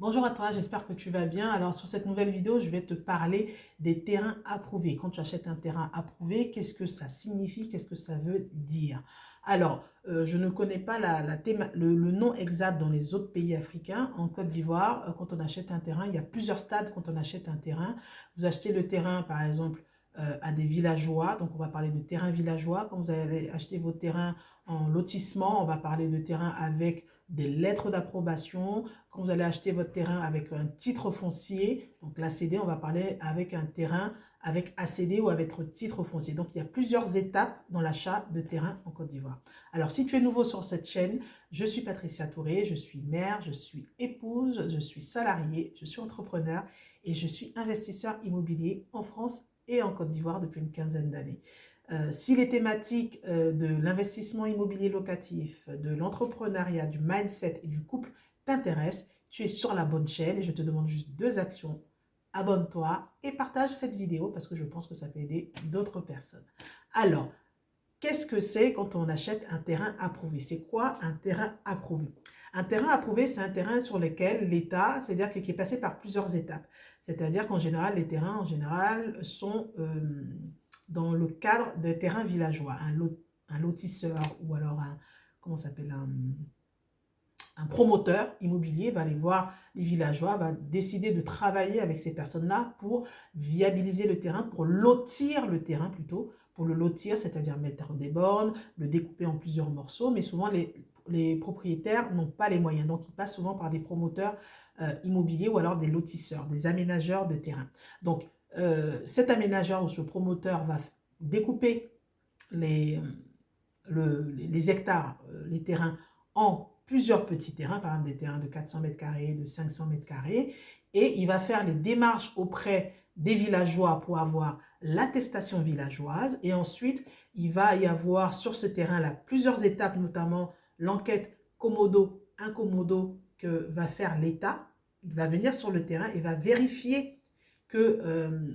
Bonjour à toi, j'espère que tu vas bien. Alors sur cette nouvelle vidéo, je vais te parler des terrains approuvés. Quand tu achètes un terrain approuvé, qu'est-ce que ça signifie? Qu'est-ce que ça veut dire? Alors, je ne connais pas le nom exact dans les autres pays africains. En Côte d'Ivoire, quand on achète un terrain, il y a plusieurs stades quand on achète un terrain. Vous achetez le terrain, par exemple, à des villageois. Donc, on va parler de terrain villageois. Quand vous avez acheté vos terrains en lotissement, on va parler de terrain avec des lettres d'approbation. Quand vous allez acheter votre terrain avec un titre foncier, donc l'ACD, on va parler avec un terrain avec ACD ou avec votre titre foncier. Donc, il y a plusieurs étapes dans l'achat de terrain en Côte d'Ivoire. Alors, si tu es nouveau sur cette chaîne, je suis Patricia Touré, je suis mère, je suis épouse, je suis salariée, je suis entrepreneur et je suis investisseur immobilier en France et en Côte d'Ivoire depuis une quinzaine d'années. Si les thématiques de l'investissement immobilier locatif, de l'entrepreneuriat, du mindset et du couple t'intéressent, tu es sur la bonne chaîne et je te demande juste deux actions. Abonne-toi et partage cette vidéo parce que je pense que ça peut aider d'autres personnes. Alors, qu'est-ce que c'est quand on achète un terrain approuvé? C'est quoi un terrain approuvé? Un terrain approuvé, c'est un terrain sur lequel l'État, c'est-à-dire qui est passé par plusieurs étapes. C'est-à-dire qu'en général, les terrains, en général, sont dans le cadre des terrains villageois. Un lotisseur ou alors comment ça s'appelle, un promoteur immobilier va aller voir les villageois, va décider de travailler avec ces personnes-là pour viabiliser le terrain, pour lotir le terrain plutôt, pour le lotir, c'est-à-dire mettre des bornes, le découper en plusieurs morceaux, mais souvent les propriétaires n'ont pas les moyens, donc ils passent souvent par des promoteurs immobiliers ou alors des lotisseurs, des aménageurs de terrain. Donc cet aménageur ou ce promoteur va découper les, les hectares, les terrains en plusieurs petits terrains, par exemple des terrains de 400 mètres carrés, de 500 mètres carrés, et il va faire les démarches auprès des villageois pour avoir l'attestation villageoise, et ensuite il va y avoir sur ce terrain-là plusieurs étapes, notamment l'enquête commodo-incommodo que va faire l'État. Il va venir sur le terrain et va vérifier que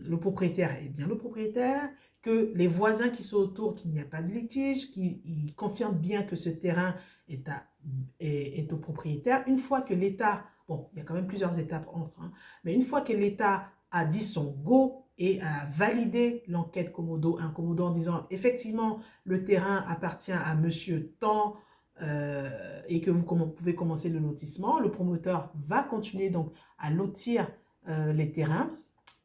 le propriétaire est bien le propriétaire, que les voisins qui sont autour, qu'il n'y a pas de litige, qu'ils confirment bien que ce terrain est au propriétaire. Une fois que l'État, bon, il y a quand même plusieurs étapes entre, hein, mais une fois que l'État a dit son go et a validé l'enquête commodo-incommodo en disant effectivement le terrain appartient à monsieur tant et que vous pouvez commencer le lotissement, le promoteur va continuer donc à lotir les terrains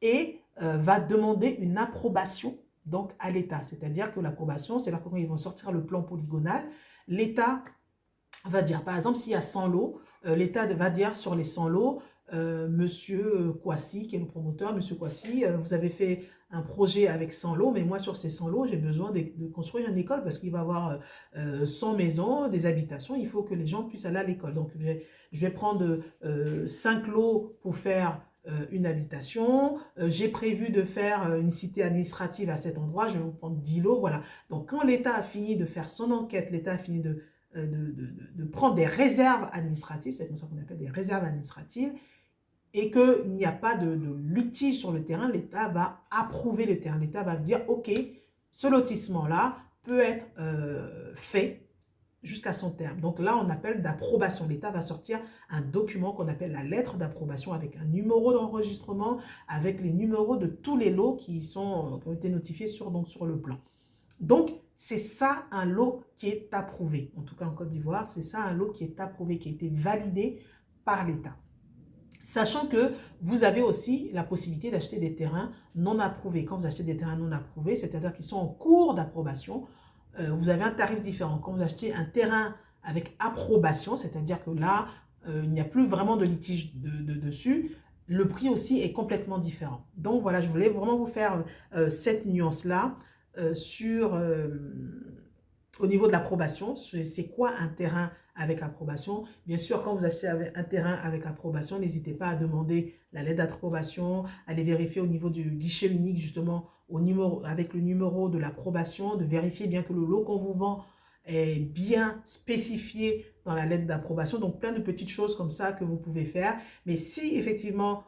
et va demander une approbation donc à l'État. C'est-à-dire que l'approbation, c'est là quand ils vont sortir le plan polygonal, l'État va dire, par exemple, s'il y a 100 lots, l'État va dire sur les 100 lots, Monsieur Kouassi, qui est le promoteur, Monsieur Kouassi, vous avez fait un projet avec 100 lots, mais moi sur ces 100 lots, j'ai besoin de construire une école parce qu'il va y avoir 100 maisons, des habitations, il faut que les gens puissent aller à l'école. Donc je vais prendre 5 lots pour faire une habitation, j'ai prévu de faire une cité administrative à cet endroit, je vais vous prendre 10 lots, voilà. Donc quand l'État a fini de faire son enquête, l'État a fini de prendre des réserves administratives, c'est comme ça qu'on appelle des réserves administratives, et qu'il n'y a pas de litige sur le terrain, l'État va approuver le terrain. L'État va dire, OK, ce lotissement-là peut être fait jusqu'à son terme. Donc là, on appelle d'approbation. L'État va sortir un document qu'on appelle la lettre d'approbation avec un numéro d'enregistrement, avec les numéros de tous les lots qui ont été notifiés sur le plan. Donc, c'est ça un lot qui est approuvé. En tout cas, en Côte d'Ivoire, c'est ça un lot qui est approuvé, qui a été validé par l'État. Sachant que vous avez aussi la possibilité d'acheter des terrains non approuvés. Quand vous achetez des terrains non approuvés, c'est-à-dire qu'ils sont en cours d'approbation, vous avez un tarif différent. Quand vous achetez un terrain avec approbation, c'est-à-dire que là, il n'y a plus vraiment de litige dessus, le prix aussi est complètement différent. Donc voilà, je voulais vraiment vous faire cette nuance-là au niveau de l'approbation. C'est quoi un terrain avec approbation? Bien sûr, quand vous achetez un terrain avec approbation, n'hésitez pas à demander la lettre d'approbation, allez vérifier au niveau du guichet unique, justement, avec le numéro de l'approbation, de vérifier bien que le lot qu'on vous vend est bien spécifié dans la lettre d'approbation. Donc, plein de petites choses comme ça que vous pouvez faire. Mais si, effectivement,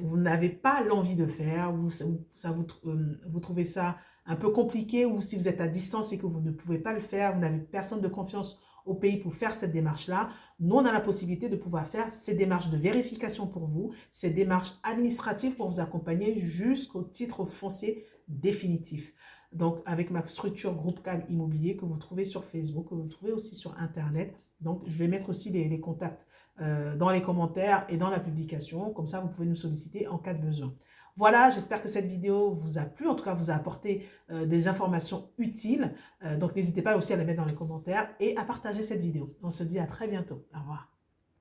vous n'avez pas l'envie de faire, vous trouvez ça un peu compliqué, ou si vous êtes à distance et que vous ne pouvez pas le faire, vous n'avez personne de confiance au pays pour faire cette démarche-là, nous, on a la possibilité de pouvoir faire ces démarches de vérification pour vous, ces démarches administratives pour vous accompagner jusqu'au titre foncier définitif. Donc, avec ma structure Groupe CAM Immobilier que vous trouvez sur Facebook, que vous trouvez aussi sur Internet. Donc, je vais mettre aussi les contacts dans les commentaires et dans la publication. Comme ça, vous pouvez nous solliciter en cas de besoin. Voilà, j'espère que cette vidéo vous a plu, en tout cas vous a apporté des informations utiles. Donc n'hésitez pas aussi à les mettre dans les commentaires et à partager cette vidéo. On se dit à très bientôt. Au revoir.